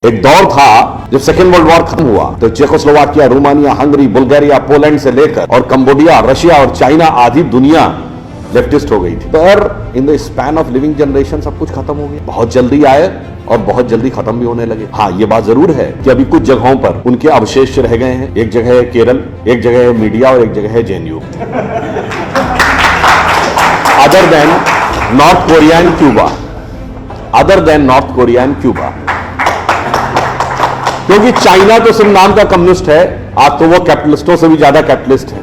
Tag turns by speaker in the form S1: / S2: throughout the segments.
S1: एक दौर था जब सेकेंड वर्ल्ड वॉर खत्म हुआ तो Czechoslovakia, Romania, Hungary, Bulgaria, Poland से लेकर और कंबोडिया, रशिया और चाइना आदि दुनिया लेफ्टिस्ट हो गई थी। पर in the span of living generation सब कुछ खत्म हो गया। बहुत जल्दी आए और बहुत जल्दी खत्म भी होने लगे। हाँ, ये बात जरूर है कि अभी कुछ जगहों पर उनके अवशेष रह गए हैं। एक जगह है केरल, एक जगह है मीडिया और एक जगह है JNU. Other than north Korea and Cuba, other than north Korea and Cuba, क्योंकि चाइना तो सिर्फ नाम का कम्युनिस्ट है, आज तो वो कैपिटलिस्टों से भी ज्यादा कैपिटलिस्ट है।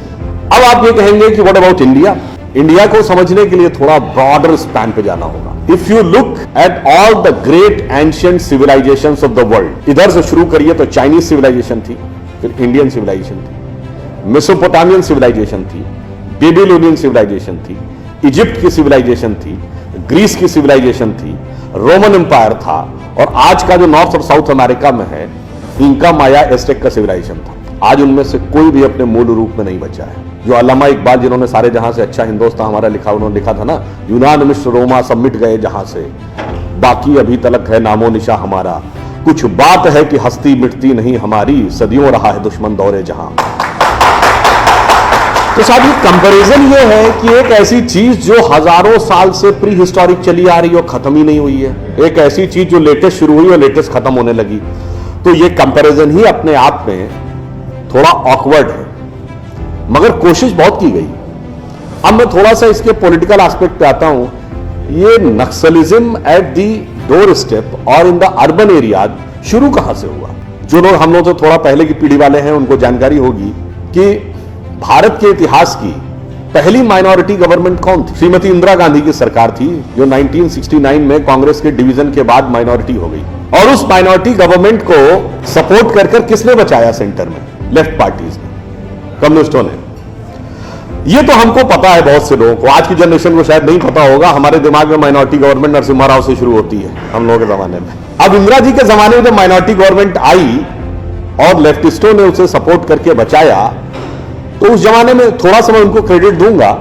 S1: अब आप ये कहेंगे कि व्हाट अबाउट इंडिया? इंडिया को समझने के लिए थोड़ा ब्रॉडर स्पैन पे जाना होगा। If you look at all the great ancient civilisations of the world, इधर से शुरू करिए तो चाइनीज सिविलाइजेशन थी, फिर इंडियन सिविलाइजेशन थी, मेसोपोटामियन सिविलाइजेशन थी, बेबीलोनियन सिविलाइजेशन थी, इजिप्ट की सिविलाइजेशन थी, ग्रीस की सिविलाइजेशन थी, रोमन एम्पायर था, और आज का जो नॉर्थ और साउथ अमेरिका में है इंका, माया, एस्टेक का सिविलाइजेशन था। आज उनमें से कोई भी अपने मूल रूप में नहीं बचा है। जो अल्लामा इकबाल जिन्होंने सारे जहां से अच्छा हिंदुस्तान हमारा लिखा, उन्होंने लिखा था ना, यूनान, मिस्र, रोमा सब मिट गए जहां से, बाकी अभी तलक है नामो निशा हमारा, कुछ बात है कि हस्ती मिटती नहीं हमारी, सदियों रहा है दुश्मन दौरे जहां। तो साहब ये कंपैरिजन ये है कि एक ऐसी चीज जो हजारों साल से प्री हिस्टोरिक चली आ रही है और खत्म ही नहीं हुई है, एक ऐसी चीज जो लेटेस्ट शुरू हुई और लेटेस्ट खत्म होने लगी। तो ये कंपैरिजन ही अपने आप में थोड़ा ऑकवर्ड है, मगर कोशिश बहुत की गई। अब मैं थोड़ा सा इसके पॉलिटिकल एस्पेक्ट पे आता हूं। ये Naxalism at the door step और इन द अर्बन एरिया शुरू कहां से हुआ? जो लोग हम लोग तो थोड़ा पहले की पीढ़ी वाले हैं उनको जानकारी होगी कि भारत के इतिहास की पहली माइनॉरिटी गवर्नमेंट कौन थी? श्रीमती इंदिरा गांधी की सरकार थी, जो 1969 में कांग्रेस के डिवीजन के बाद माइनॉरिटी हो गई। और उस माइनॉरिटी गवर्नमेंट को सपोर्ट कर किसने बचाया सेंटर में? लेफ्ट पार्टीज ने, कम्युनिस्टों ने। ये तो हमको पता है, बहुत से लोगों को, आज की जनरेशन को शायद नहीं पता होगा। हमारे दिमाग में माइनॉरिटी गवर्नमेंट नरसिम्हा राव से शुरू होती है हम लोगों के जमाने में। अब इंदिरा जी के जमाने में जब माइनॉरिटी गवर्नमेंट आई और लेफ्टिस्टों ने उसे सपोर्ट करके बचाया, तो उस जमाने में थोड़ा सा मैं उनको क्रेडिट दूंगा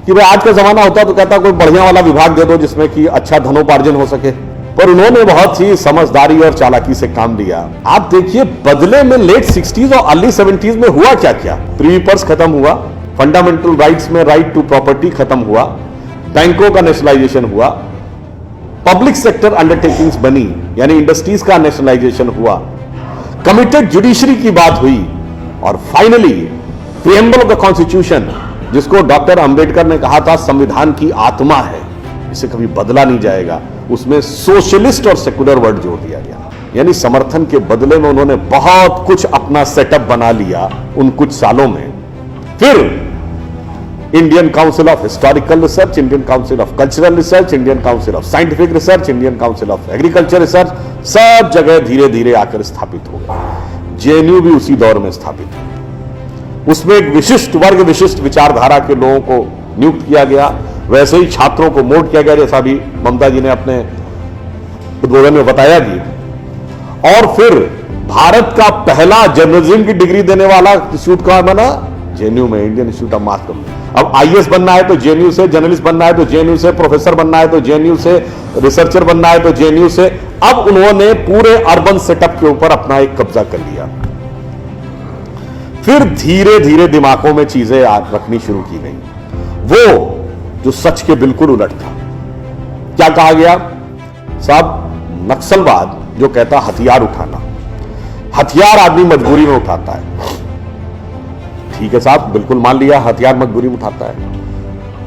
S1: कि भाई आज का जमाना होता तो कहता कोई बढ़िया वाला विभाग दे दो जिसमें कि अच्छा धनोपार्जन हो सके, पर उन्होंने बहुत ही समझदारी और चालाकी से काम लिया। आप देखिए बदले में लेट 60s और अर्ली 70s में हुआ क्या क्या? प्रीपर्स खत्म हुआ, फंडामेंटल राइट्स में राइट टू प्रॉपर्टी खत्म हुआ, बैंकों का नेशनलाइजेशन हुआ, पब्लिक सेक्टर अंडरटेकिंग्स बनी यानी इंडस्ट्रीज का नेशनलाइजेशन हुआ, कमिटेड जुडिशरी की बात हुई, और finally preamble of the constitution, जिसको डॉक्टर अंबेडकर ने कहा था संविधान की आत्मा है, इसे कभी बदला नहीं जाएगा, उसमें सोशलिस्ट और सेकुलर वर्ड जोड़ दिया गया। यानी समर्थन के बदले में उन्होंने बहुत कुछ अपना सेटअप बना लिया उन कुछ सालों में। फिर Indian council of historical research, Indian council of cultural research, Indian council of scientific research, Indian council of agriculture research, सब जगह धीरे धीरे आकर स्थापित हो गए। जेएनयू भी उसी दौर में स्थापित हुआ। उसमें एक विशिष्ट वर्ग, विशिष्ट विचारधारा के लोगों को नियुक्त किया गया, वैसे ही छात्रों को मोट किया गया, जैसा भी ममता जी ने अपने उद्बोधन में बताया भी। और फिर भारत का पहला जर्नलिज्म की डिग्री देने वाला इंस्टीट्यूट कहां बना? जेएनयू में, Indian institute of mass communication. अब आईएएस बनना है तो जेएनयू से, जर्नलिस्ट बनना है तो जेएनयू से, प्रोफेसर बनना है तो जेएनयू से, रिसर्चर बनना है तो जेएनयू से। अब उन्होंने पूरे अर्बन सेटअप के ऊपर अपना एक कब्जा कर लिया। फिर धीरे धीरे दिमागों में चीजें रखनी शुरू की गई, वो जो सच के बिल्कुल उलट था। क्या कहा गया साहब? नक्सलवाद जो कहता हथियार उठाना, हथियार आदमी मजबूरी में उठाता है। ठीक है साहब, बिल्कुल मान लिया, हथियार मजबूरी में उठाता है।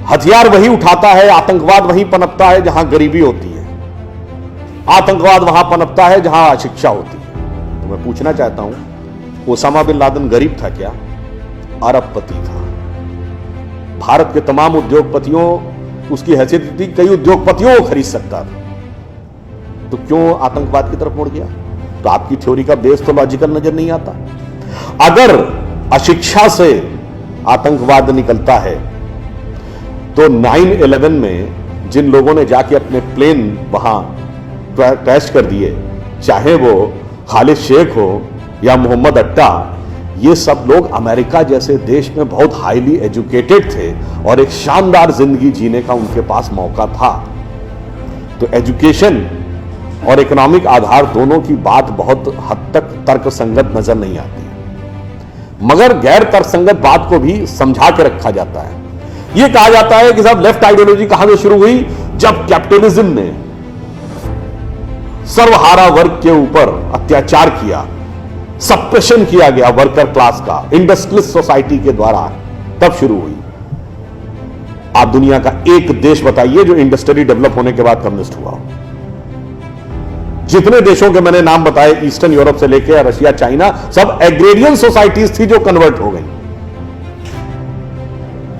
S1: हथियार वही उठाता है, आतंकवाद वहीं पनपता है जहां गरीबी होती है, आतंकवाद वहां पनपता है जहां अशिक्षा होती है। तो मैं पूछना चाहता हूं, ओसामा बिन लादेन गरीब था क्या? अरबपति था। भारत के तमाम उद्योगपतियों, उसकी हैसियत थी, कई उद्योगपतियों को खरीद सकता था, तो क्यों आतंकवाद की तरफ मुड़ गया? तो आपकी थ्योरी का बेस तो लॉजिकल नजर नहीं आता। अगर अशिक्षा से आतंकवाद निकलता है तो 9/11 में जिन लोगों ने जाके अपने प्लेन वहां क्रैश कर दिए, चाहे वो खालिद शेख हो या मोहम्मद अट्टा, ये सब लोग अमेरिका जैसे देश में बहुत हाईली एजुकेटेड थे और एक शानदार जिंदगी जीने का उनके पास मौका था। तो एजुकेशन और इकोनॉमिक आधार दोनों की बात बहुत हद तक तर्कसंगत नजर नहीं आती, मगर गैर तर्कसंगत बात को भी समझा के रखा जाता है। यह कहा जाता है कि साहब लेफ्ट आइडियोलॉजी कहां से शुरू हुई, जब कैपिटलिज्म ने सर्वहारा वर्ग के ऊपर अत्याचार किया, सप्रेशन किया गया वर्कर क्लास का इंडस्ट्रियलिस्ट सोसाइटी के द्वारा, तब शुरू हुई। आप दुनिया का एक देश बताइए जो इंडस्ट्री डेवलप होने के बाद कम्युनिस्ट हुआ हो। जितने देशों के मैंने नाम बताए, ईस्टर्न यूरोप से लेकर रशिया, चाइना, सब एग्रेरियन सोसाइटीज थी जो कन्वर्ट हो गई।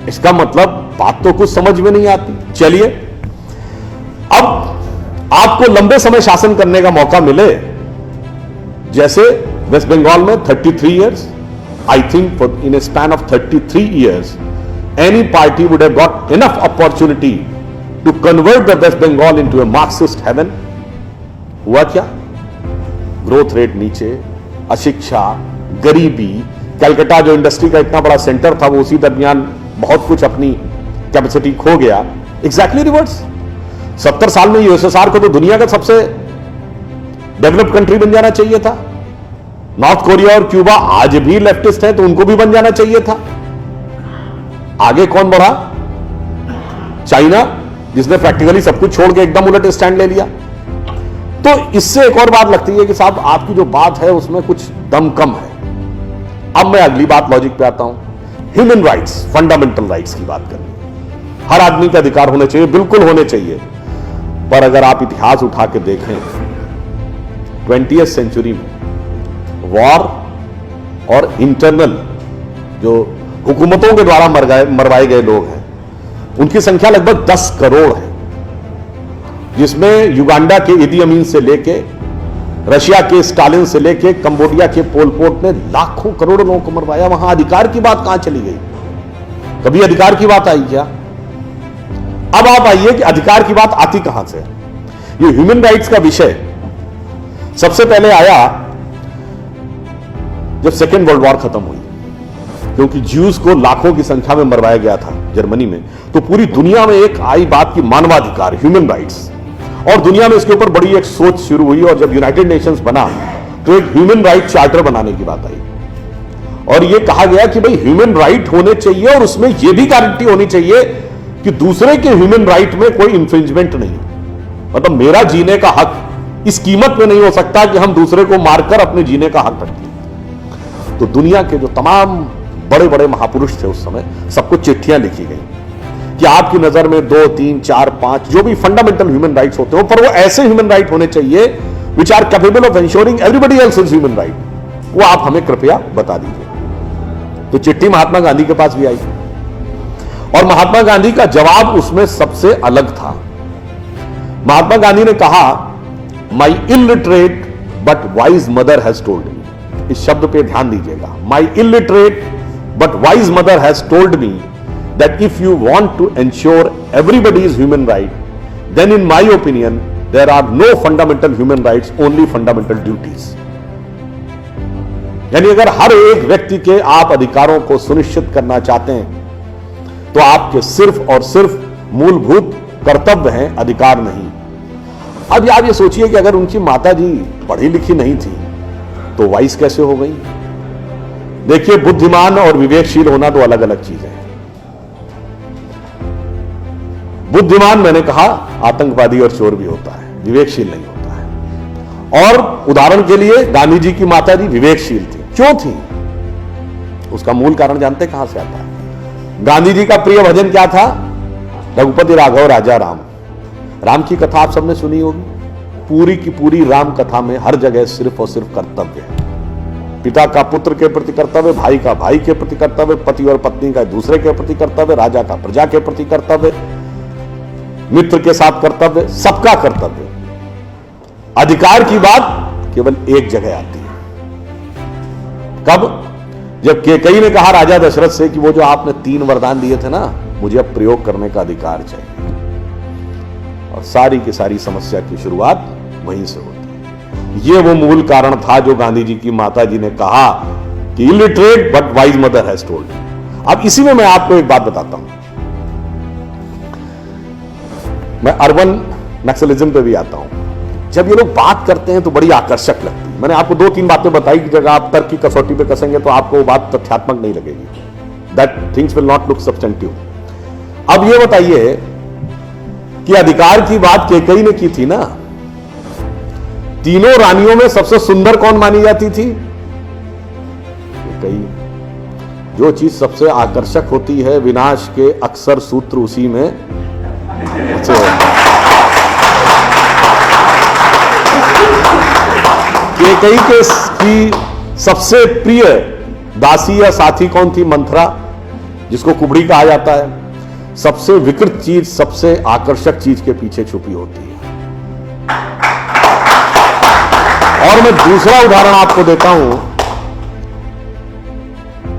S1: इसका मतलब बात तो कुछ समझ में नहीं आती। चलिए, अब आपको लंबे समय शासन करने का मौका मिले, जैसे वेस्ट बंगाल में 33 years, I think in A span of 33 years any party would have got enough opportunity to convert the West Bengal into a Marxist heaven. हुआ क्या? ग्रोथ रेट नीचे, अशिक्षा, गरीबी, कलकत्ता जो इंडस्ट्री का इतना बड़ा सेंटर था वो उसी दरमियान बहुत कुछ अपनी कैपेसिटी खो गया। Exactly reverse. 70 साल में यूएसएसआर को तो दुनिया का सबसे डेवलप्ड कंट्री बन जाना चाहिए था। नॉर्थ कोरिया और क्यूबा आज भी लेफ्टिस्ट है तो उनको भी बन जाना चाहिए था। आगे कौन बढ़ा? चाइना, जिसने प्रैक्टिकली सब कुछ छोड़ के एकदम उलट स्टैंड ले लिया। तो इससे एक और बात लगती है कि साहब आपकी जो बात है उसमें कुछ दम कम है। अब मैं अगली बात लॉजिक पे आता हूं। ह्यूमन राइट्स, फंडामेंटल राइट्स की बात करनी, हर आदमी का अधिकार होने चाहिए, बिल्कुल होने चाहिए। पर अगर आप इतिहास उठा के देखें, 20वीं सेंचुरी में वॉर और इंटरनल जो हुकूमतों के द्वारा मरवाए गए लोग हैं, उनकी संख्या लगभग 10 करोड़ है, जिसमें युगांडा के इदी अमीन से लेके, रशिया के स्टालिन से लेके, कंबोडिया के पोल पोट ने लाखों करोड़ों लोगों को मरवाया। वहां अधिकार की बात कहां चली गई? कभी अधिकार की बात आई क्या? अब आप आइए कि अधिकार की बात आती कहां से। ये ह्यूमन राइट्स का विषय सबसे पहले आया जब सेकेंड वर्ल्ड वॉर खत्म हुई, क्योंकि ज्यूज को लाखों की संख्या में मरवाया गया था जर्मनी में। तो पूरी दुनिया में एक आई बात की मानवाधिकार, ह्यूमन राइट्स, और दुनिया में इसके ऊपर बड़ी एक सोच शुरू हुई। और जब यूनाइटेड नेशंस बना तो एक ह्यूमन राइट चार्टर बनाने की बात आई और यह कहा गया कि भाई ह्यूमन राइट होने चाहिए और उसमें यह भी गारंटी होनी चाहिए कि दूसरे के ह्यूमन राइट में कोई इंफ्रिंजमेंट नहीं। मतलब मेरा जीने का हक इस कीमत में नहीं हो सकता कि हम दूसरे को मारकर अपने जीने का हक रखें। तो दुनिया के जो तमाम बड़े बड़े महापुरुष थे उस समय, सबको चिट्ठियां लिखी गई कि आपकी नजर में 2, 3, 4, 5 जो भी फंडामेंटल ह्यूमन राइट्स होते हो, पर वो ऐसे ह्यूमन राइट होने चाहिए which are capable of ensuring everybody else is human right, वो आप हमें कृपया बता दीजिए। तो चिट्ठी महात्मा गांधी के पास भी आई और महात्मा गांधी का जवाब उसमें सबसे अलग था। महात्मा गांधी ने कहा, my illiterate but wise mother has told me. इस शब्द पे ध्यान दीजिएगा। My illiterate but wise mother has told me that if you want to ensure everybody's human right, then in my opinion there are no fundamental human rights, only fundamental duties. यानी अगर हर एक व्यक्ति के आप अधिकारों को सुनिश्चित करना चाहते हैं तो आपके सिर्फ और सिर्फ मूलभूत कर्तव्य हैं, अधिकार नहीं। अब आप ये सोचिए कि अगर उनकी माता जी पढ़ी लिखी नहीं थी तो वाइस कैसे हो गई? देखिए, बुद्धिमान और विवेकशील होना दो अलग अलग चीजें हैं। बुद्धिमान मैंने कहा आतंकवादी और चोर भी होता है, विवेकशील नहीं होता है। और उदाहरण के लिए गांधी जी की माता जी विवेकशील थी। क्यों थी? उसका मूल कारण जानते कहां से आता है? गांधी जी का प्रिय भजन क्या था? रघुपति राघव राजा राम। राम की कथा आप सबने सुनी होगी। पूरी की पूरी राम कथा में हर जगह सिर्फ और सिर्फ कर्तव्य है। पिता का पुत्र के प्रति कर्तव्य, भाई का भाई के प्रति कर्तव्य, पति और पत्नी का दूसरे के प्रति कर्तव्य, राजा का प्रजा के प्रति कर्तव्य, मित्र के साथ कर्तव्य, सबका कर्तव्य। अधिकार की बात केवल एक जगह आती है। कब? जब केकई ने कहा राजा दशरथ से कि वो जो आपने 3 वरदान दिए थे ना, मुझे अब प्रयोग करने का अधिकार चाहिए। और सारी की सारी समस्या की शुरुआत वहीं से होती है। ये वो मूल कारण था जो गांधी जी की माता जी ने कहा कि illiterate but wise mother has told. अब इसी में मैं आपको एक बात बताता हूं। मैं अर्बन नक्सलिज्म पे भी आता हूं। जब ये लोग बात करते हैं तो बड़ी आकर्षक लगती है। मैंने आपको 2-3 बातें बताई कि जब आप तर्क की कसौटी पे कसेंगे तो आपको वो बात तथ्यात्मक नहीं लगेगी, that things will not look substantive. अब ये बताइए कि अधिकार की बात केकई ने की थी ना, तीनों रानियों में सबसे सुंदर कौन मानी जाती थी? केकई। जो चीज सबसे आकर्षक होती है विनाश के अक्सर सूत्र उसी में केकई की सबसे प्रिय दासी या साथी कौन थी? मंथरा, जिसको कुबड़ी कहा जाता है। सबसे विकृत चीज सबसे आकर्षक चीज के पीछे छुपी होती है। और मैं दूसरा उदाहरण आपको देता हूं,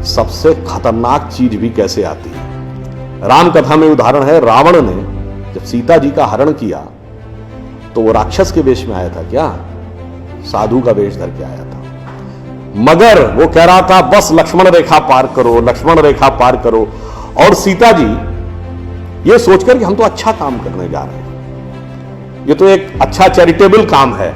S1: सबसे खतरनाक चीज भी कैसे आती है। राम कथा में उदाहरण है, रावण ने जब सीता जी का हरण किया तो वो राक्षस के वेश में आया था क्या? साधु का वेश धर के आया था। मगर वो कह रहा था बस लक्ष्मण रेखा पार करो, लक्ष्मण रेखा पार करो। और सीता जी ये सोचकर कि हम तो अच्छा काम करने जा रहे हैं, ये तो एक अच्छा चैरिटेबल काम है,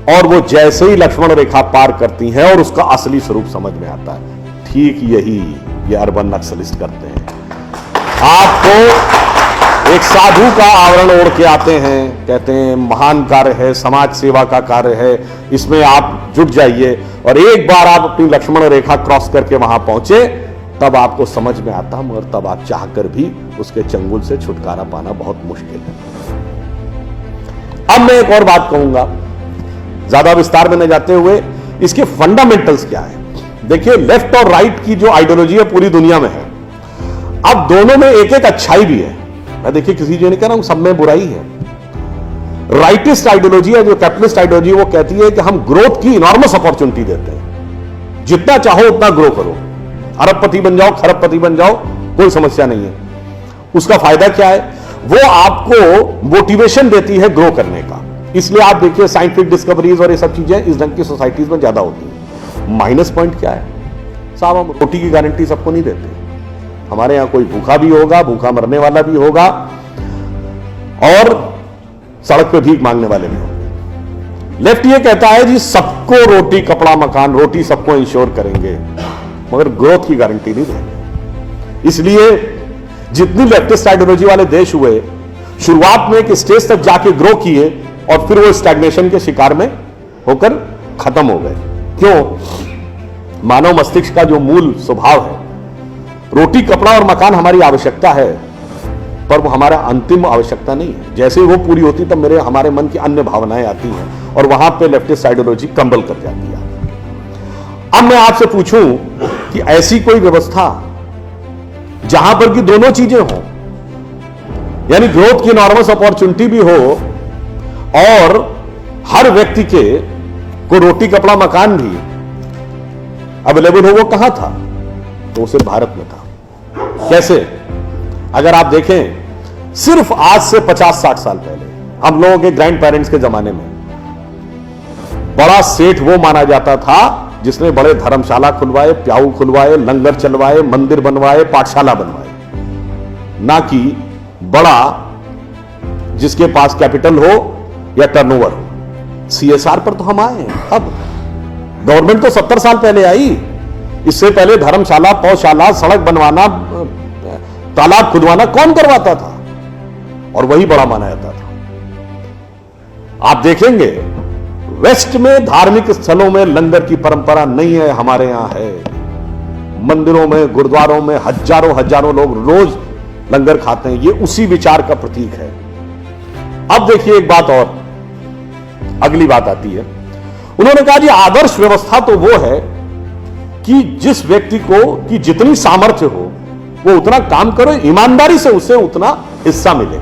S1: और वो जैसे ही लक्ष्मण रेखा पार करती हैं और उसका असली स्वरूप समझ में आता है। ठीक यही ये अर्बन नक्सलिस्ट करते हैं। आपको एक साधु का आवरण ओढ़ के आते हैं, कहते हैं महान कार्य है, समाज सेवा का कार्य है, इसमें आप जुट जाइए, और एक बार आप अपनी लक्ष्मण रेखा क्रॉस करके वहां पहुंचे तब आपको समझ में आता, मगर तब आप चाहकर भी उसके चंगुल से छुटकारा पाना बहुत मुश्किल है। अब मैं एक और बात कहूंगा, ज्यादा विस्तार में न जाते हुए, इसके फंडामेंटल्स क्या है। देखिए, लेफ्ट और राइट की जो आइडियोलॉजी है पूरी दुनिया में है। अब दोनों में एक एक अच्छाई भी है। मैं देखिए किसी जो नहीं कह रहा हूं सब में बुराई है। राइटिस्ट आइडियोलॉजी है, जो कैपिटलिस्ट आइडियोलॉजी, वो कहती है कि हम ग्रोथ की इनॉर्मस अपॉर्चुनिटी देते हैं, जितना चाहो उतना ग्रो करो, अरबपति बन जाओ, खरबपति बन जाओ, कोई समस्या नहीं है। उसका फायदा क्या है? वो आपको मोटिवेशन देती है ग्रो करने का। इसलिए आप देखिए साइंटिफिक डिस्कवरीज और ये सब चीजें इस ढंग की सोसाइटीज में ज्यादा होती है। माइनस पॉइंट क्या है साहब? हम रोटी की गारंटी सबको नहीं देते। हमारे यहां कोई भूखा भी होगा, भूखा मरने वाला भी होगा, और सड़क पे भीख मांगने वाले भी होंगे। लेफ्ट ये कहता है जी सबको रोटी, कपड़ा, मकान, रोटी सबको इंश्योर करेंगे, मगर ग्रोथ की गारंटी नहीं देंगे। इसलिए जितनी लेफ्टिस्ट आइडियोलॉजी वाले देश हुए, शुरुआत में एक स्टेज तक जाके ग्रो किए और फिर वो स्टैग्नेशन के शिकार में होकर खत्म हो गए। क्यों? मानव मस्तिष्क का जो मूल स्वभाव है, रोटी, कपड़ा और मकान हमारी आवश्यकता है, पर वो हमारा अंतिम आवश्यकता नहीं है। जैसे ही वो पूरी होती तब हमारे मन की अन्य भावनाएं आती हैं, और वहां पे लेफ्टिस्ट आइडियोलॉजी कंबल कर जाती है। अब मैं आपसे पूछूं कि ऐसी कोई व्यवस्था जहां पर कि दोनों चीजें हो, यानी ग्रोथ की नॉर्मस अपॉर्चुनिटी भी हो और हर व्यक्ति को रोटी, कपड़ा, मकान भी अवेलेबल हो, वो कहां था? तो सिर्फ भारत में था। कैसे? अगर आप देखें सिर्फ आज से 50-60 साल पहले, हम लोगों के ग्रैंड पेरेंट्स के जमाने में, बड़ा सेठ वो माना जाता था जिसने बड़े धर्मशाला खुलवाए, प्याऊ खुलवाए, लंगर चलवाए, मंदिर बनवाए, पाठशाला बनवाए, ना कि बड़ा जिसके पास कैपिटल हो या टर्नओवर हो। सीएसआर पर तो हम आए हैं। अब गवर्नमेंट तो 70 साल पहले आई, इससे पहले धर्मशाला, पौशाला, सड़क बनवाना, तालाब खुदवाना कौन करवाता था? और वही बड़ा माना जाता था। आप देखेंगे वेस्ट में धार्मिक स्थलों में लंगर की परंपरा नहीं है, हमारे यहां है। मंदिरों में, गुरुद्वारों में हजारों लोग रोज लंगर खाते हैं। ये उसी विचार का प्रतीक है। अब देखिए एक बात और, अगली बात आती है। उन्होंने कहा जी आदर्श व्यवस्था तो वो है कि जिस व्यक्ति को कि जितनी सामर्थ्य हो वो उतना काम करो, ईमानदारी से उसे उतना हिस्सा मिले।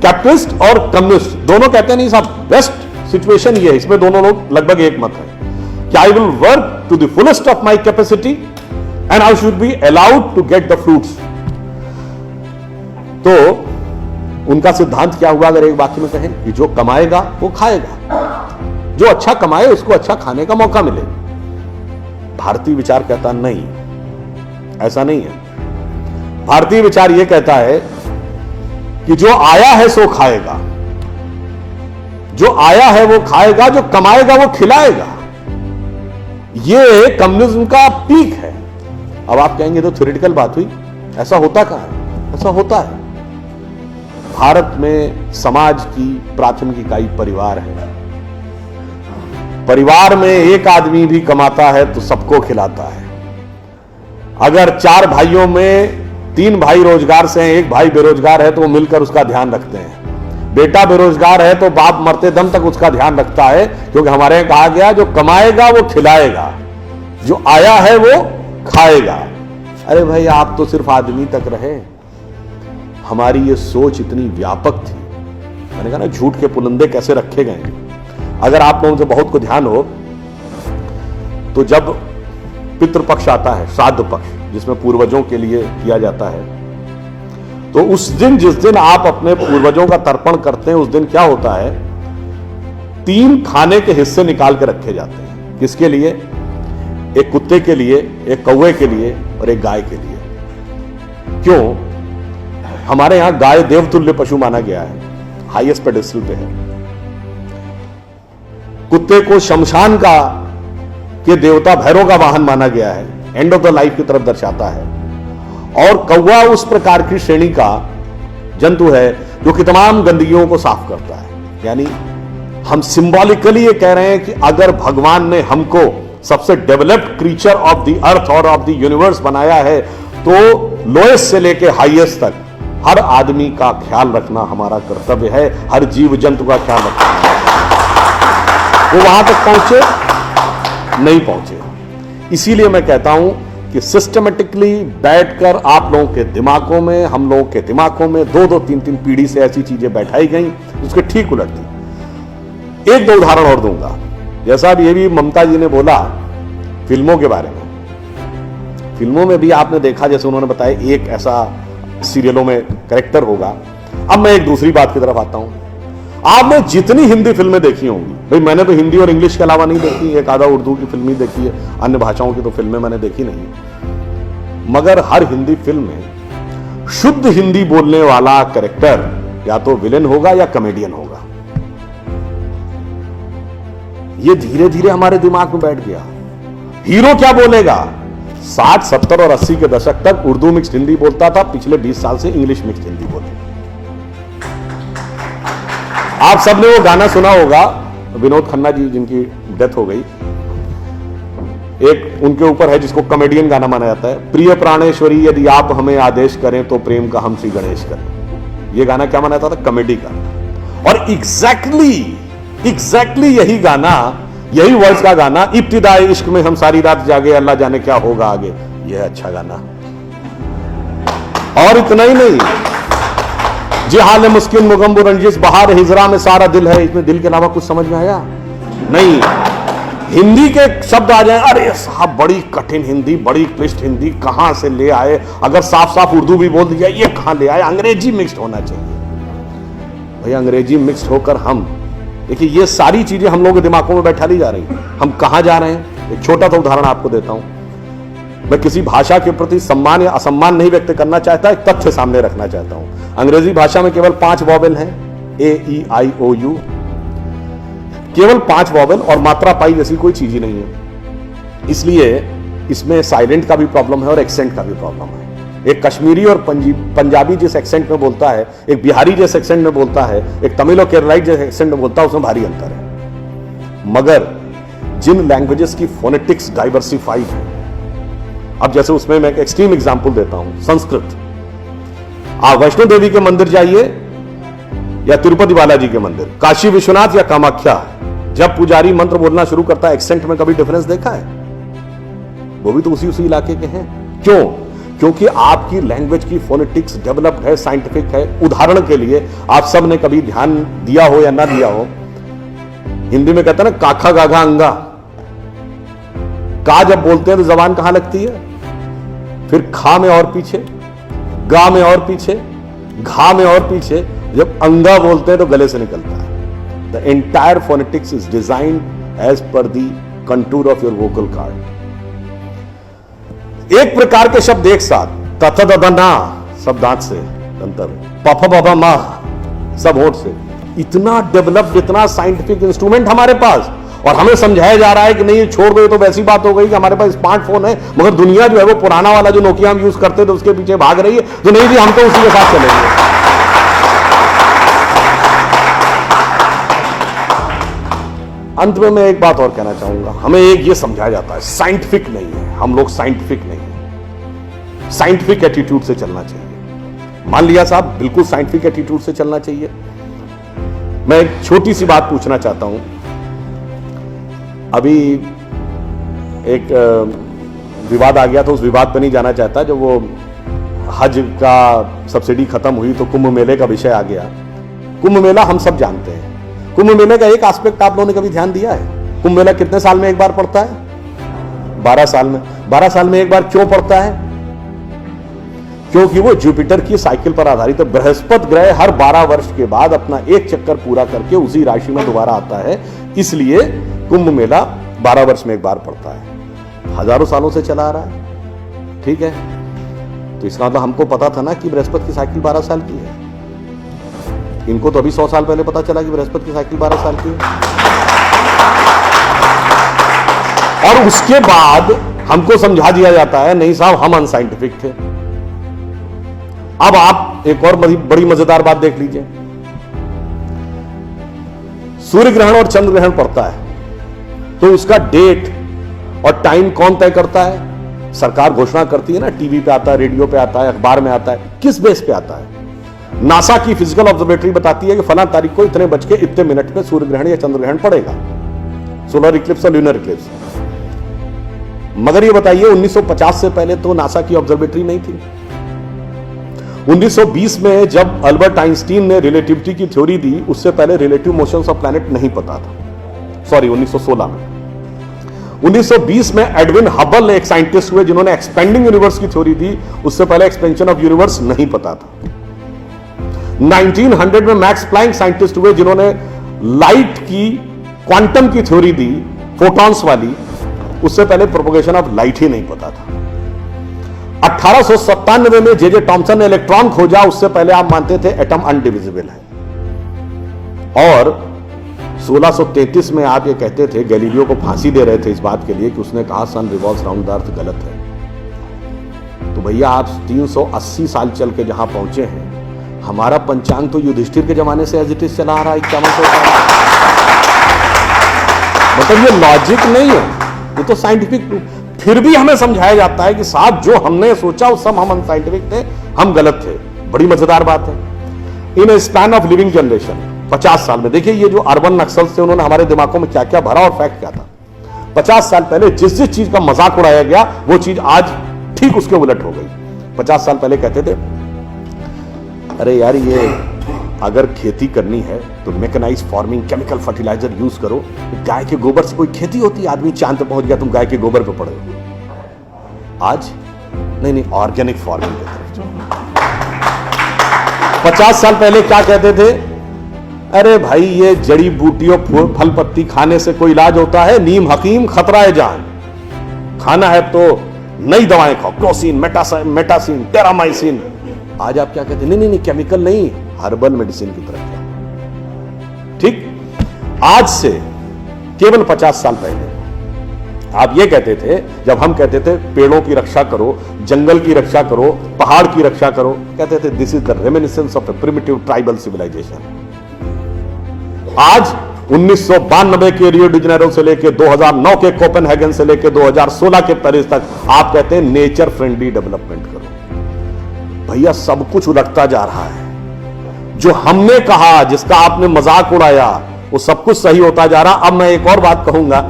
S1: कैपिटलिस्ट और कम्युनिस्ट दोनों कहते हैं नहीं साहब, बेस्ट सिचुएशन ये है, इसमें दोनों लोग लगभग एक मत है कि I will work to the fullest of my capacity and I should be allowed to get the fruits. तो उनका सिद्धांत क्या हुआ? अगर एक वाक्य में कहें कि जो कमाएगा वो खाएगा, जो अच्छा कमाए उसको अच्छा खाने का मौका मिले। भारतीय विचार कहता नहीं, ऐसा नहीं है। भारतीय विचार यह कहता है कि जो आया है सो खाएगा, जो आया है वो खाएगा, जो कमाएगा वो खिलाएगा। ये कम्युनिज्म का पीक है। अब आप कहेंगे तो थ्योरेटिकल बात हुई, ऐसा होता कहां है? ऐसा होता है। भारत में समाज की प्राथमिक इकाई परिवार है। परिवार में एक आदमी भी कमाता है तो सबको खिलाता है। अगर 4 भाइयों में 3 भाई रोजगार से हैं, एक भाई बेरोजगार है, तो वो मिलकर उसका ध्यान रखते हैं। बेटा बेरोजगार है तो बाप मरते दम तक उसका ध्यान रखता है, क्योंकि हमारे यहां कहा गया जो कमाएगा वो खिलाएगा, जो आया है वो खाएगा। अरे भाई, आप तो सिर्फ आदमी तक रहे। हमारी ये सोच इतनी व्यापक थी। मैंने कहा ना, झूठ के पुलंदे कैसे रखे गए। अगर आप लोगों से बहुत को ध्यान हो तो जब पितृपक्ष आता है, श्राद्ध पक्ष, जिसमें पूर्वजों के लिए किया जाता है, तो उस दिन, जिस दिन आप अपने पूर्वजों का तर्पण करते हैं, उस दिन क्या होता है, 3 खाने के हिस्से निकाल के रखे जाते हैं। किसके लिए? एक कुत्ते के लिए, एक कौवे के लिए और एक गाय के लिए। क्यों? हमारे यहां गाय देवतुल्य पशु माना गया है, हाईएस्ट पेडेस्टल पे है। कुत्ते को शमशान का के देवता भैरव का वाहन माना गया है, एंड ऑफ द लाइफ की तरफ दर्शाता है। और कौवा उस प्रकार की श्रेणी का जंतु है जो कि तमाम गंदगियों को साफ करता है। यानी हम सिंबॉलिकली ये कह रहे हैं कि अगर भगवान ने हमको सबसे developed creature of the earth और ऑफ द यूनिवर्स बनाया है, तो लोएस्ट से लेके हाईएस्ट तक हर आदमी का ख्याल रखना हमारा कर्तव्य है। हर जीव जंतु का ख्याल रखना। वो वहां तक पहुंचे नहीं पहुंचे। इसीलिए मैं कहता हूं कि सिस्टमेटिकली बैठकर आप लोगों के दिमागों में, हम लोगों के दिमागों में 2-2, 3-3 पीढ़ी से ऐसी चीजें बैठाई गई जिसके ठीक उलट थी। 1-2 उदाहरण और दूंगा। जैसा अब ये भी ममता जी ने बोला फिल्मों के बारे में, फिल्मों में भी आपने देखा, जैसे उन्होंने बताया, एक ऐसा सीरियलों में कैरेक्टर होगा। अब मैं एक दूसरी बात की तरफ आता हूं। आपने जितनी हिंदी फिल्में देखी होंगी, भाई मैंने तो हिंदी और इंग्लिश के अलावा नहीं देखी, एक आधा उर्दू की फिल्म ही देखी है, अन्य भाषाओं की तो फिल्में मैंने देखी नहीं। मगर हर हिंदी फिल्म में शुद्ध हिंदी बोलने वाला कैरेक्टर या तो विलेन होगा या कॉमेडियन होगा। ये धीरे धीरे हमारे दिमाग में बैठ गया। हीरो क्या बोलेगा? 60, 70 और 80 के दशक तक उर्दू मिक्स्ड हिंदी बोलता था, पिछले 20 साल से इंग्लिश मिक्स्ड हिंदी बोलता। आप सबने वो गाना सुना होगा, विनोद खन्ना जी जिनकी डेथ हो गई, एक उनके ऊपर है जिसको कॉमेडियन गाना माना जाता है, प्रिय प्राणेश्वरी यदि आप हमें आदेश करें तो प्रेम का हम श्री गणेश करें। ये गाना क्या माना जाता था? कॉमेडी का। और एग्जैक्टली यही गाना, यही वर्ड्स का गाना, इब्तिदाई इश्क में हम सारी रात जागे अल्लाह जाने क्या होगा आगे, यह अच्छा गाना। और इतना ही नहीं, जी हाल मुस्किन मुगम्बु रंजिश बहार हिजरा में सारा दिल है, इसमें दिल के अलावा कुछ समझ में आया नहीं। हिंदी के शब्द आ जाए, अरे साहब बड़ी कठिन हिंदी, बड़ी क्लिष्ट हिंदी कहां से ले आए? अगर साफ साफ उर्दू भी बोल दिया, ये कहां ले आए? अंग्रेजी मिक्स्ड होना चाहिए। भाई अंग्रेजी मिक्स्ड होकर हम, देखिए ये सारी चीजें हम लोगों के दिमागों में बैठा ली जा रही हैं। हम कहां जा रहे हैं? एक छोटा सा उदाहरण आपको देता हूं। मैं किसी भाषा के प्रति सम्मान या असम्मान नहीं व्यक्त करना चाहता, एक तथ्य सामने रखना चाहता हूं। अंग्रेजी भाषा में केवल 5 वॉवेल हैं, AEIOU, केवल 5 वॉवेल, और मात्रा पाई जैसी कोई चीज ही नहीं है। इसलिए इसमें साइलेंट का भी प्रॉब्लम है और एक्सेंट का भी प्रॉब्लम है। एक कश्मीरी और पंजाबी जिस एक्सेंट में बोलता है, एक बिहारी जिस एक्सेंट में बोलता है, एक तमिल और केरलाई जिस एक्सेंट में बोलता है, उसमें भारी अंतर है। मगर जिन लैंग्वेजेस की फोनेटिक्स डाइवर्सिफाइड है, अब जैसे उसमें मैं एक एक्सट्रीम एग्जांपल देता हूं, संस्कृत। आप वैष्णो देवी के मंदिर जाइए या तिरुपति बालाजी के मंदिर, काशी विश्वनाथ या कामाख्या, जब पुजारी मंत्र बोलना शुरू करता है, एक्सेंट में कभी डिफरेंस देखा है? वो भी तो उसी इलाके के हैं। क्यों? क्योंकि आपकी लैंग्वेज की फोनेटिक्स डेवलप्ड है, साइंटिफिक है। उदाहरण के लिए, आप सब ने कभी ध्यान दिया हो या ना दिया हो, हिंदी में कहते हैं ना काखा गाघा अंगा। का जब बोलते हैं तो जबान कहां लगती है? फिर खा में और पीछे, गा में और पीछे, घा में और पीछे। जब अंगा बोलते हैं तो गले से निकलता है। The entire phonetics is designed as per the contour of your vocal cord. एक प्रकार के शब्द एक साथ, तथ दध ना सब दांत से, अंतर, पफ बबा मा सब होठ से, इतना डेवलप्ड, इतना साइंटिफिक इंस्ट्रूमेंट हमारे पास, और हमें समझाया जा रहा है कि नहीं, छोड़ दो, तो वैसी बात हो गई कि हमारे पास स्मार्टफोन है, मगर दुनिया जो है वो पुराना वाला जो नोकिया हम यूज करते थे उसके पीछे भाग रही है। तो नहीं जी, हम तो उसी के साथ चलेंगे। अंत में मैं एक बात और कहना चाहूंगा, हमें एक ये समझाया जाता है साइंटिफिक नहीं है, हम लोग साइंटिफिक नहीं है, साइंटिफिक एटीट्यूड से चलना चाहिए। मान लिया साहब, बिल्कुल साइंटिफिक एटीट्यूड से चलना चाहिए। मैं एक छोटी सी बात पूछना चाहता हूं। अभी एक विवाद आ गया था, उस विवाद पर नहीं जाना चाहता। जब वो हज का सब्सिडी खत्म हुई तो कुंभ मेले का विषय आ गया। कुंभ मेला हम सब जानते हैं। कुंभ मेले का एक एस्पेक्ट आप लोगों ने कभी ध्यान दिया है? कुंभ मेला कितने साल में एक बार पड़ता है? 12 साल में। 12 साल में एक बार क्यों पड़ता है? क्योंकि वो जुपिटर की साइकिल पर आधारित है। बृहस्पति ग्रह हर 12 वर्ष के बाद अपना एक चक्कर पूरा करके उसी राशि में दोबारा आता है, इसलिए कुंभ मेला 12 वर्ष में एक बार पड़ता है। हजारों सालों से चला आ रहा है, ठीक है। तो इसका मतलब हमको पता था ना कि बृहस्पति की साइकिल 12 साल की है। इनको तो अभी 100 साल पहले पता चला कि बृहस्पति की साइकिल 12 साल की है। और उसके बाद हमको समझा दिया जाता है नहीं साहब, हम अनसाइंटिफिक थे। अब आप एक और बड़ी मजेदार बात देख लीजिए। सूर्य ग्रहण और चंद्र ग्रहण पड़ता है तो उसका डेट और टाइम कौन तय करता है? सरकार घोषणा करती है ना, टीवी पे आता है, रेडियो पे आता है, अखबार में आता है। किस बेस पे आता है? नासा की फिजिकल ऑब्जर्वेटरी बताती है कि फलां तारीख को इतने बज के इतने मिनट में सूर्य ग्रहण या चंद्र ग्रहण पड़ेगा, सोलर इक्लिप्स और ल्यूनर इक्लिप्स। मगर ये बताइए 1950 से पहले तो नासा की ऑब्जर्वेटरी नहीं थी। 1920 में जब अल्बर्ट आइंस्टीन ने रिलेटिविटी की थ्योरी दी, उससे पहले रिलेटिव मोशंस ऑफ प्लैनेट नहीं पता था। सॉरी, 1916 में। 1920 में एडविन हबल एक साइंटिस्ट हुए जिन्होंने एक्सपेंडिंग यूनिवर्स की थ्योरी दी, उससे पहले एक्सपेंशन ऑफ यूनिवर्स नहीं पता था। 1900 में मैक्स प्लैंक साइंटिस्ट हुए जिन्होंने लाइट की क्वांटम की थ्योरी दी, फोटॉन्स वाली, उससे पहले प्रोपगेशन ऑफ लाइट ही नहीं पता था। 1897 में जे टॉमसन ने इलेक्ट्रॉन खोजा, उससे पहले आप मानते थे एटम अनडिविजिबल है। और 1633 में आप ये कहते थे, गैलीलियो को फांसी दे रहे थे इस बात के लिए कि उसने कहा सन रिवॉल्व्स राउंड द अर्थ गलत है। तो भैया आप 380 साल चल के जहां पहुंचे हैं, हमारा पंचांग तो युधिष्ठिर के जमाने से एज इट इज चला आ रहा है 5100 साल। मतलब ये लॉजिक नहीं है, ये तो साइंटिफिक। फिर भी हमें समझाया जाता है कि साहब जो हमने सोचा वो सब हम अनसाइंटिफिक थे, हम गलत थे। बड़ी मजेदार बात है। इन ए स्पैन ऑफ लिविंग जनरेशन, 50 साल में देखिए ये जो अर्बन नक्सल्स थे उन्होंने हमारे दिमागों में क्या क्या भरा और फैक्ट क्या था। 50 साल पहले जिस जिस चीज का मजाक उड़ाया गया वो चीज आज ठीक उसके उलट हो गई। 50 साल पहले कहते थे अरे यार ये अगर खेती करनी है तो mechanise farming, chemical fertiliser use करो। गाय के गोबर से कोई खेती होती है? आदमी चांद पे पहुंच गया, तुम गाय के गोबर पे पड़े हो। आज नहीं, ऑर्गेनिक फार्मिंग की तरफ। 50 साल पहले क्या कहते थे? अरे भाई ये जड़ी बूटियों फल पत्ती खाने से कोई इलाज होता है? नीम हकीम खतरा है जान। खाना है तो नई दवाएं खाओ, क्लोसिन, मेटासिन, टेरामाइसिन। आज आप क्या कहते हैं? नहीं, केमिकल नहीं, हर्बल मेडिसिन की तरफ जाओ। ठीक, आज से केवल 50 साल पहले आप ये कहते थे, जब हम कहते थे पेड़ों की रक्षा करो, जंगल की रक्षा करो, पहाड़ की रक्षा करो, कहते थे this is the reminiscence of a primitive tribal civilisation. आज 1992 के रियो डी जेनेरो से लेकर 2009 के कोपेनहेगन से लेकर 2016 के पेरिस तक आप कहते हैं नेचर फ्रेंडली डेवलपमेंट करो। भैया सब कुछ उलटता जा रहा है। जो हमने कहा, जिसका आपने मजाक उड़ाया, वो सब कुछ सही होता जा रहा। अब मैं एक और बात कहूंगा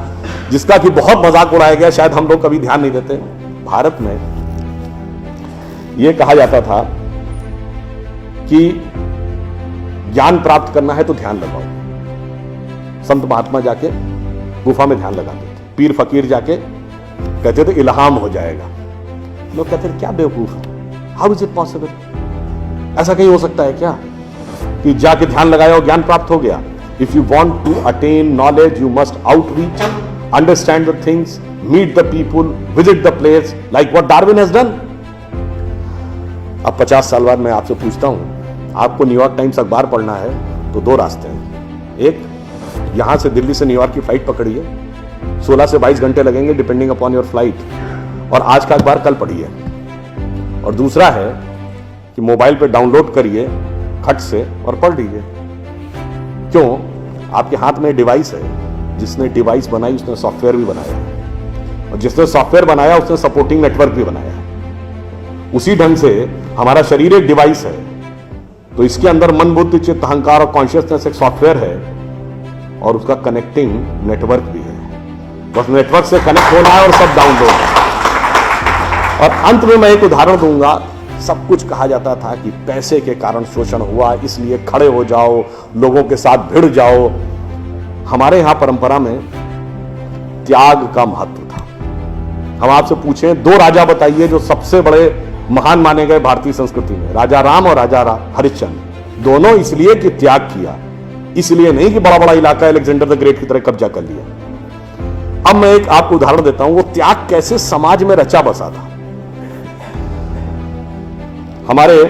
S1: जिसका कि बहुत मजाक उड़ाया गया, शायद हम लोग कभी ध्यान नहीं देते। भारत में यह कहा जाता था कि ज्ञान प्राप्त करना है तो ध्यान लगाओ। संत महात्मा जाके गुफा में ध्यान लगाते थे, पीर फकीर जाके कहते थे इल्हाम हो जाएगा। लोग कहते थे क्या बेवकूफ, हाउ इज इट पॉसिबल? ऐसा कहीं हो सकता है क्या कि जाके ध्यान लगाया और ज्ञान प्राप्त हो गया? If you want to attain knowledge you must outreach, understand the things, meet the people, visit the place, like what Darwin has done. अब 50 साल बाद मैं आपसे पूछता हूं, आपको न्यूयॉर्क टाइम्स अखबार पढ़ना है तो दो रास्ते हैं। एक, यहां से दिल्ली से न्यूयॉर्क की फ्लाइट पकड़िए, 16 से 22 घंटे लगेंगे डिपेंडिंग अपॉन योर फ्लाइट, और आज का अखबार कल पढ़िए। और दूसरा है कि मोबाइल पे डाउनलोड करिए खट से और पढ़ लीजिए। क्यों? आपके हाथ में डिवाइस है, जिसने डिवाइस बनाई उसने सॉफ्टवेयर भी बनाया, और जिसने सॉफ्टवेयर बनाया उसने सपोर्टिंग नेटवर्क भी बनाया। उसी ढंग से हमारा शरीर एक डिवाइस है, तो इसके अंदर मन, बुद्धि, चित्त, अहंकार और कॉन्शियसनेस एक सॉफ्टवेयर है, और उसका कनेक्टिंग नेटवर्क भी है। बस नेटवर्क से कनेक्ट होना है और सब डाउनलोड है। और अंत में मैं एक उदाहरण दूंगा। सब कुछ कहा जाता था कि पैसे के कारण शोषण हुआ, इसलिए खड़े हो जाओ, लोगों के साथ भिड़ जाओ। हमारे यहां परंपरा में त्याग का महत्व था। हम आपसे पूछें, दो राजा बताइए जो सबसे बड़े महान माने गए भारतीय संस्कृति में, राजा राम और राजा हरिश्चंद्र। दोनों इसलिए कि त्याग किया, इसलिए नहीं कि बड़ा बड़ा इलाका अलेक्जेंडर द ग्रेट की तरह कब्जा कर लिया। अब मैं एक आपको उदाहरण देता हूं, वो त्याग कैसे समाज में रचा बसा था। हमारे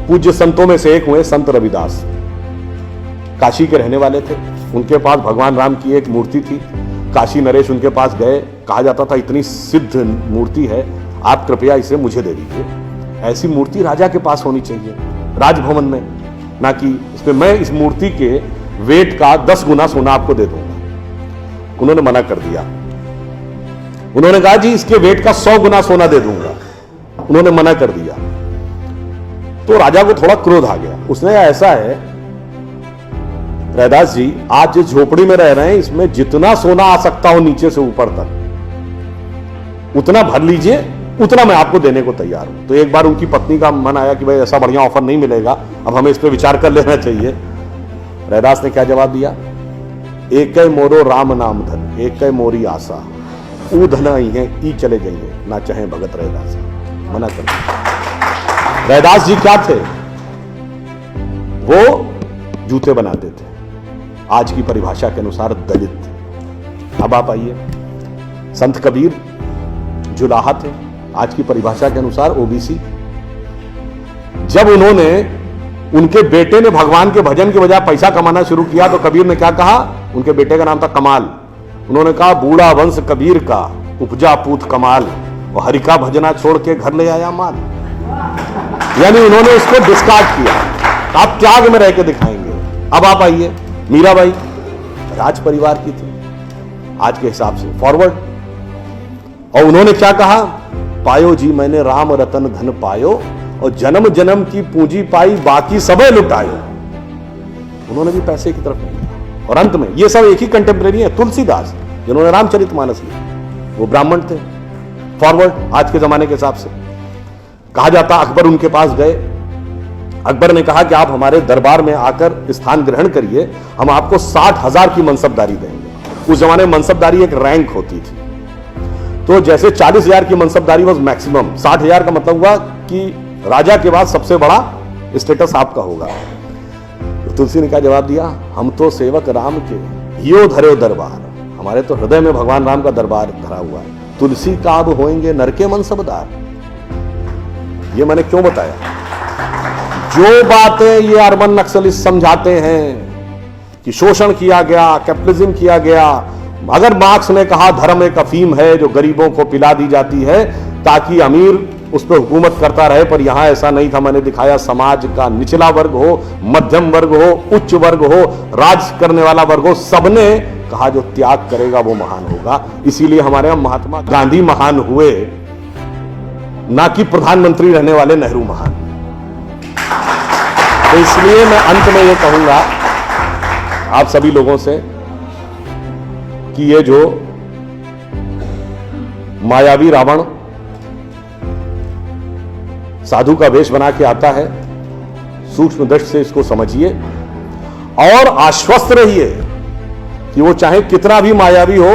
S1: पूज्य संतों में से एक हुए संत रविदास, काशी के रहने वाले थे। उनके पास भगवान राम की एक मूर्ति थी। काशी नरेश उनके पास गए, कहा जाता था इतनी सिद्ध मूर्ति है, आप कृपया इसे मुझे दे दीजिए। ऐसी मूर्ति राजा के पास होनी चाहिए, राजभवन में, ना कि इसमें मैं इस मूर्ति के वेट का 10 गुना सोना आपको दे दूंगा। उन्होंने मना कर दिया। उन्होंने कहा जी इसके वेट का 100 गुना सोना दे दूंगा। उन्होंने मना कर दिया। तो राजा को थोड़ा क्रोध आ गया। उसने कहा ऐसा है रैदास जी, आज जिस झोपड़ी में रह रहे हैं इसमें जितना सोना आ सकता हो नीचे से ऊपर तक उतना भर लीजिए, उतना मैं आपको देने को तैयार हूं। तो एक बार उनकी पत्नी का मन आया कि भाई ऐसा बढ़िया ऑफर नहीं मिलेगा, अब हमें इस पर विचार कर लेना चाहिए। रैदास ने क्या जवाब दिया? एक मोरो राम नाम धन, एक मोरी आशा, ऊ धन आई है ई चले जाइए, ना चाहे भगत रैदास। मना कर दिया। रैदास जी क्या थे? वो जूते बनाते थे, आज की परिभाषा के अनुसार दलित। अब आप आइए, संत कबीर जुलाहा थे, आज की परिभाषा के अनुसार ओबीसी। जब उन्होंने, उनके बेटे ने भगवान के भजन के बजाय पैसा कमाना शुरू किया तो कबीर ने क्या कहा? उनके बेटे का नाम था कमाल। उन्होंने कहा बूढ़ा वंश कबीर का, उपजा पूत कमाल, और हरि का भजना छोड़ के घर ले आया माल। यानी उन्होंने उसको डिस्कार्ड किया। आप त्याग में रह के दिखाएंगे। अब आप आइए, मीराबाई राज परिवार की थी आज के हिसाब से, फॉरवर्ड। और उन्होंने क्या कहा? पायो जी मैंने राम रतन धन पायो, और जन्म जन्म की पूंजी पाई बाकी सबे लुटायो। उन्होंने भी पैसे की तरफ नहीं। और अंत में ये सब एक ही कंटेम्परेरी है, तुलसीदास जिन्होंने रामचरितमानस लिखा, वो ब्राह्मण थे, फॉरवर्ड आज के जमाने के हिसाब से। कहा जाता अकबर उनके पास गए। अकबर ने कहा कि आप हमारे दरबार में आकर स्थान ग्रहण करिए, हम आपको 60,000 की मनसबदारी देंगे। उस जमाने में मनसबदारी एक रैंक होती थी। तो जैसे 40,000 की मनसबदारी वॉज मैक्सिमम, 60,000 का मतलब हुआ कि राजा के बाद सबसे बड़ा स्टेटस आपका होगा। तो तुलसी ने क्या जवाब दिया? हम तो सेवक राम के, यो धरे दरबार। हमारे तो हृदय में भगवान राम का दरबार धरा हुआ है। तुलसी का अब होएंगे नर के मनसबदार। ये मैंने क्यों बताया? जो बातें ये अर्बन नक्सलिस्ट समझाते हैं कि शोषण किया गया, कैपिटलिज्म किया गया, अगर मार्क्स ने कहा धर्म एक अफीम है जो गरीबों को पिला दी जाती है ताकि अमीर उस पर हुकूमत करता रहे, पर यहां ऐसा नहीं था। मैंने दिखाया समाज का निचला वर्ग हो, मध्यम वर्ग हो, उच्च वर्ग हो, राज करने वाला वर्ग हो, सबने कहा जो त्याग करेगा वो महान होगा। इसीलिए हमारे यहां महात्मा गांधी महान हुए, ना कि प्रधानमंत्री रहने वाले नेहरू महान। तो इसलिए मैं अंत में ये कहूंगा आप सभी लोगों से कि ये जो मायावी रावण साधु का वेश बना के आता है, सूक्ष्म दृष्टि से इसको समझिए और आश्वस्त रहिए कि वो चाहे कितना भी मायावी हो,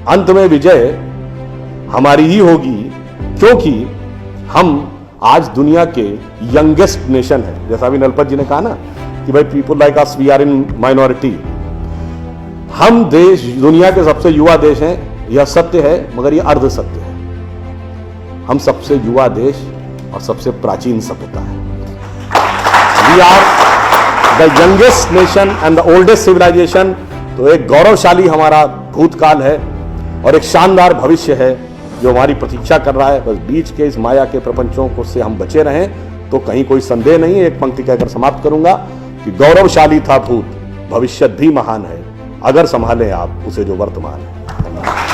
S1: अंत में विजय हमारी ही होगी, क्योंकि हम आज दुनिया के यंगेस्ट नेशन है। जैसा अभी नलपत जी ने कहा ना कि भाई people like us we are in minority. हम देश दुनिया के सबसे युवा देश हैं, यह सत्य है, मगर यह अर्ध सत्य है। हम सबसे युवा देश और सबसे प्राचीन सभ्यता है। We are the youngest nation and the oldest civilisation, तो एक गौरवशाली हमारा भूतकाल है और एक शानदार भविष्य है जो हमारी प्रतीक्षा कर रहा है। बस बीच के इस माया के प्रपंचों को से हम बचे रहें तो कहीं कोई संदेह नहीं है। एक पंक्ति कहकर समाप्त करूंगा कि गौरवशाली था भूत, भविष्य भी महान है, अगर संभालें आप उसे जो वर्तमान है।